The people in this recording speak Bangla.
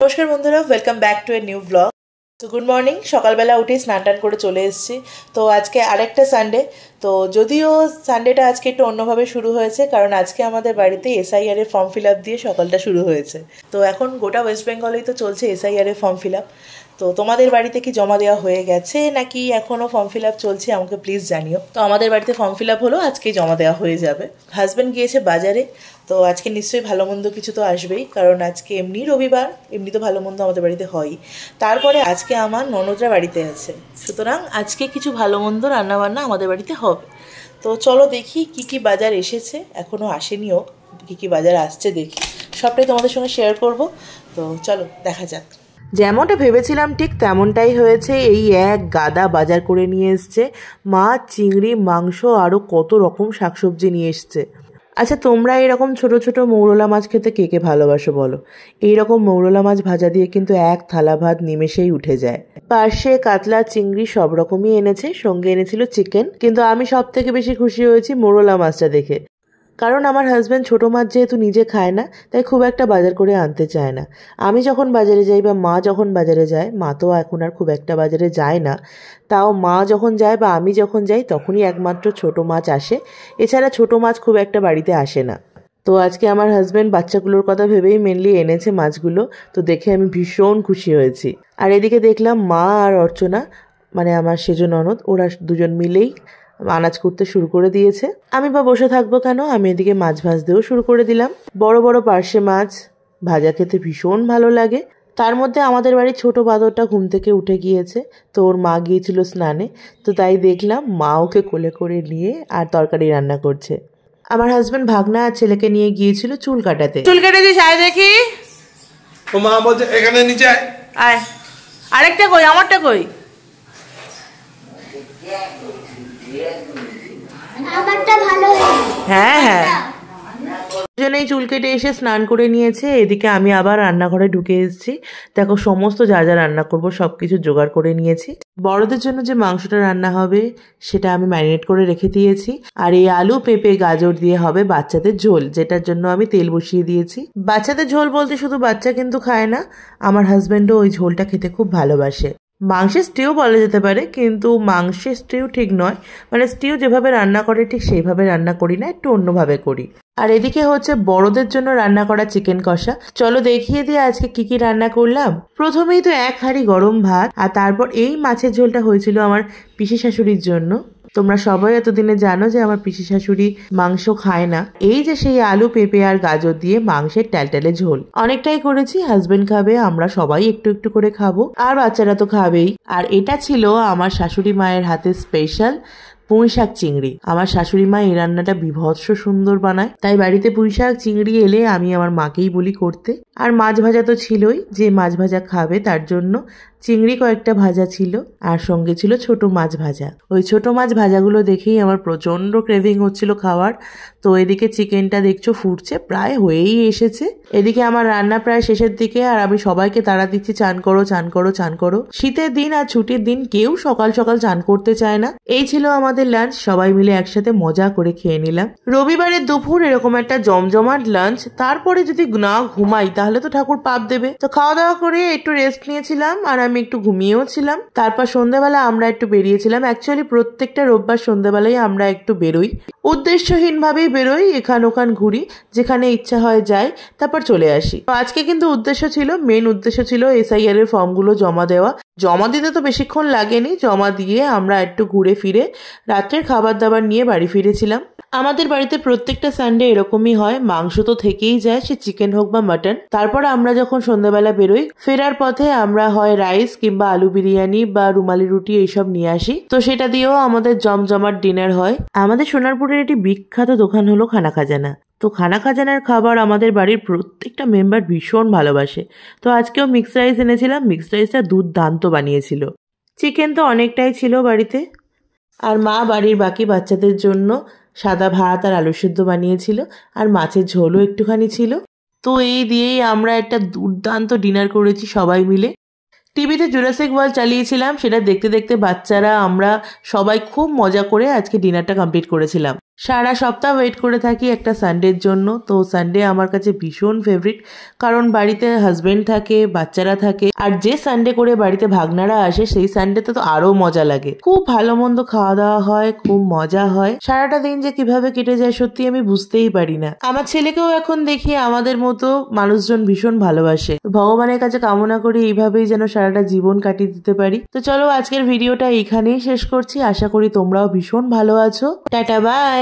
নমস্কার বন্ধুরা, welcome back to a new blog. তো গুড মর্নিং। সকালবেলা উঠে স্নান টান করে চলে এসেছি। তো আজকে আরেকটা সানডে। তো যদিও সানডেটা আজকে একটু অন্যভাবে শুরু হয়েছে, কারণ আজকে আমাদের বাড়িতে এসআইআর এর ফর্ম ফিল আপ দিয়ে সকালটা শুরু হয়েছে। তো এখন গোটা ওয়েস্ট বেঙ্গলেই তো চলছে এসআইআর এর ফর্ম ফিল আপ। তো তোমাদের বাড়িতে কি জমা দেওয়া হয়ে গেছে নাকি এখনও ফর্ম ফিল আপ চলছে আমাকে প্লিজ জানিও। তো আমাদের বাড়িতে ফর্ম ফিল আপ হলো, আজকেই জমা দেওয়া হয়ে যাবে। হাজব্যান্ড গিয়েছে বাজারে, তো আজকে নিশ্চয়ই ভালো মন্দ কিছু তো আসবেই, কারণ আজকে এমনি রবিবার, এমনি তো ভালো মন্দ আমাদের বাড়িতে হয়ই। তারপরে আজকে আমার ননদরা বাড়িতে আছে, সুতরাং আজকে কিছু ভালো মন্দ রান্নাবান্না আমাদের বাড়িতে হবে। তো চলো দেখি কি কি বাজার এসেছে, এখনও আসেনিও, কি কি বাজার আসছে দেখি, সবটাই তোমাদের সঙ্গে শেয়ার করব। তো চলো দেখা যাক। যেমনটা ভেবেছিলাম ঠিক তেমনটাই হয়েছে। এই এক গাদা বাজার করে নিয়ে এসছে, মাছ, চিংড়ি, মাংস, আরও কত রকম শাকসবজি নিয়ে এসছে। আচ্ছা, তোমরা এরকম ছোট ছোট মৌরলা মাছ খেতে কে কে ভালোবাসো বলো? এইরকম মৌরলা মাছ ভাজা দিয়ে কিন্তু এক থালা ভাত নিমেষেই উঠে যায়। পার্শে, কাতলা, চিংড়ি সব রকমই এনেছে, সঙ্গে এনেছিল চিকেন। কিন্তু আমি সব থেকে বেশি খুশি হয়েছি মৌরলা মাছটা দেখে, কারণ আমার হাজব্যান্ড ছোটো মাছ যেহেতু নিজে খায় না, তাই খুব একটা বাজার করে আনতে চায় না। আমি যখন বাজারে যাই বা মা যখন বাজারে যায়, মা তো এখন আর খুব একটা বাজারে যায় না, তাও মা যখন যায় বা আমি যখন যাই তখনই একমাত্র ছোটো মাছ আসে, এছাড়া ছোটো মাছ খুব একটা বাড়িতে আসে না। তো আজকে আমার হাজব্যান্ড বাচ্চাগুলোর কথা ভেবেই মেনলি এনেছে মাছগুলো, তো দেখে আমি ভীষণ খুশি হয়েছি। আর এদিকে দেখলাম মা আর অর্চনা, মানে আমার সেজ ননদ, ওরা দুজন মিলেই আনাজ করতে শুরু করে দিয়েছে। আমি বা বসে থাকবো কেন, আমি এদিকে মাছ ভাজতেও শুরু করে দিলাম। বড় বড় পার্শে মাছ ভাজা খেতে ভীষণ ভালো লাগে। তার মধ্যে আমাদের বাড়ির ছোট বাদরটা ঘুম থেকে উঠে গিয়েছে, তো ওর মা গিয়েছিল স্নানে, তো তাই দেখলাম মা ওকে কোলে করে নিয়ে আর তরকারি রান্না করছে। আমার হাজবেন্ড ভাগনা আর ছেলেকে নিয়ে গিয়েছিল চুল কাটাতে। চুল কেটে দিস, আয় দেখি। ও মা বলছে এখানে নিচে আয়। আরেকটা কই, আমারটা কই? হ্যাঁ হ্যাঁ, দুজনেই চুল কেটে এসে স্নান করে নিয়েছে। এদিকে আমি আবার রান্নাঘরে ঢুকে এসেছি। দেখো, সমস্ত যা যা রান্না করবো সবকিছু জোগাড় করে নিয়েছি। বড়দের জন্য যে মাংসটা রান্না হবে সেটা আমি ম্যারিনেট করে রেখে দিয়েছি। আর এই আলু, পেঁপে, গাজর দিয়ে হবে বাচ্চাদের ঝোল, যেটার জন্য আমি তেল বসিয়ে দিয়েছি। বাচ্চাদের ঝোল বলতে শুধু বাচ্চা কিন্তু খায় না, আমার হাজবেন্ডও ওই ঝোলটা খেতে খুব ভালোবাসে। মাংসের স্টিউ বলা যেতে পারে, কিন্তু মাংসের স্টিউ ঠিক নয়, মানে স্টিউ যেভাবে রান্না করে ঠিক সেইভাবে রান্না করি না, একটু অন্যভাবে করি। আর এদিকে হচ্ছে বড়দের জন্য রান্না করা চিকেন কষা। চলো দেখিয়ে দিয়ে আজকে কি কি রান্না করলাম। প্রথমেই তো এক হাঁড়ি গরম ভাত, আর তারপর এই মাছের ঝোলটা হয়েছিল আমার পিসি শাশুড়ির জন্য। তোমরা সবাই এতদিনে জানো যে আমার পিসি শাশুড়ি মাংস খায় না। এই যে সেই আলু, পেঁপে আর গাজর দিয়ে মাংসের ট্যালট্যালে ঝোল অনেকটাই করেছি। হাজবেন্ড খাবে, আমরা সবাই একটু একটু করে খাবো, আর বাচ্চারা তো খাবেই। আর এটা ছিল আমার শাশুড়ি মায়ের হাতে স্পেশাল পুঁইশাক চিংড়ি। আমার শাশুড়ি মা এই রান্নাটা বিভৎস সুন্দর বানায়, তাই বাড়িতে পুঁইশাক চিংড়ি এলে আমি আমার মাকেই বলি করতে। আর মাছ ভাজা তো ছিলই, যে মাছ ভাজা খাবে তার জন্য চিংড়ি কয়েকটা ভাজা ছিল, আর সঙ্গে ছিল ছোট মাছ ভাজা। ওই ছোট মাছ ভাজাগুলো দেখেই আমার প্রচন্ড ক্রেভিং হচ্ছিল খাওয়ার। তো এদিকে চিকেনটা দেখছো ফুটছে, প্রায় হয়েই এসেছে। এদিকে আমার রান্না প্রায় শেষের দিকে, আর আমি সবাইকে তাড়া দিচ্ছি, চান করো চান করো চান করো। শীতের দিন আর ছুটির দিন কেউ সকাল সকাল চান করতে চায় না। এই ছিল আমাদের লাঞ্চ, সবাই মিলে একসাথে মজা করে খেয়ে নিলাম। রবিবারের দুপুর এরকম একটা জমজমাট লাঞ্চ, তারপরে যদি না ঘুমাই তাহলে তো ঠাকুর পাপ দেবে। তো খাওয়া দাওয়া করে একটু রেস্ট নিয়েছিলাম, আর আমি একটু ঘুমিয়েও ছিলাম। তারপর সন্ধ্যাবেলা আমরা একটু বেরিয়েছিলাম। অ্যাকচুয়ালি প্রত্যেকটা রোববার সন্ধ্যাবেলায় আমরা একটু বেরোই, উদ্দেশ্যহীন ভাবেই বেরোই, এখান ওখান ঘুরি, যেখানে ইচ্ছা হয় যাই, তারপর চলে আসি। তো আজকে কিন্তু উদ্দেশ্য ছিল, মেন উদ্দেশ্য ছিল এসআইআর এর ফর্মগুলো জমা দেওয়া। জমা দিতে তো বেশিক্ষণ লাগেনি, জমা দিয়ে আমরা একটু ঘুরে ফিরে রাত্রের খাবার দাবার নিয়ে বাড়ি ফিরেছিলাম। আমাদের বাড়িতে প্রত্যেকটা সানডে এরকমই হয়, মাংস তো থেকেই যায়, সে চিকেন হোক বা মাটন। তারপর আমরা যখন সন্ধ্যাবেলা বেরোই, ফেরার পথে আমরা হয় রাইস কিংবা আলু বিরিয়ানি বা রুমালি রুটি এইসব নিয়ে আসি। তো সেটা দিয়েও আমাদের জমজমাট ডিনার হয়। আমাদের সোনারপুরের একটি বিখ্যাত দোকান হলো খানা খাজানা। তো খানা খাজানার খাবার আমাদের বাড়ির প্রত্যেকটা মেম্বার ভীষণ ভালোবাসে। তো আজকেও মিক্সড রাইস এনেছিলাম, মিক্সড রাইসটা দুর্দান্ত বানিয়েছিল। চিকেন তো অনেকটাই ছিল বাড়িতে, আর মা বাড়ির বাকি বাচ্চাদের জন্য সাদা ভাত আর আলু সেদ্ধ বানিয়েছিল, আর মাছের ঝোলও একটুখানি ছিল। তো এই দিয়েই আমরা একটা দুর্দান্ত ডিনার করেছি সবাই মিলে। টিভিতে জুরাসিক ওয়ার্ল্ড চালিয়েছিলাম, সেটা দেখতে দেখতে বাচ্চারা আমরা সবাই খুব মজা করে আজকে ডিনারটা কমপ্লিট করেছিলাম। সারা সপ্তাহ ওয়েট করে থাকি একটা সানডের জন্য। তো সানডে আমার কাছে ভীষণ ফেভারিট, কারণ বাড়িতে হাজবেন্ড থাকে, বাচ্চারা থাকে, আর যে সানডে করে বাড়িতে ভাগনারা আসে সেই সানডেতে তো আরো মজা লাগে। খুব ভালো মন্দ খাওয়া দাওয়া হয়, খুব মজা হয়। সারাটা দিন যে কিভাবে কেটে যায় সত্যি আমি বুঝতেই পারি না। আমার ছেলেকেও এখন দেখি আমাদের মতো মানুষজন ভীষণ ভালোবাসে। ভগবানের কাছে কামনা করি এইভাবেই যেন সারাটা জীবন কাটিয়ে দিতে পারি। তো চলো আজকের ভিডিওটা এখানেই শেষ করছি। আশা করি তোমরাও ভীষণ ভালো আছো। Tata bye.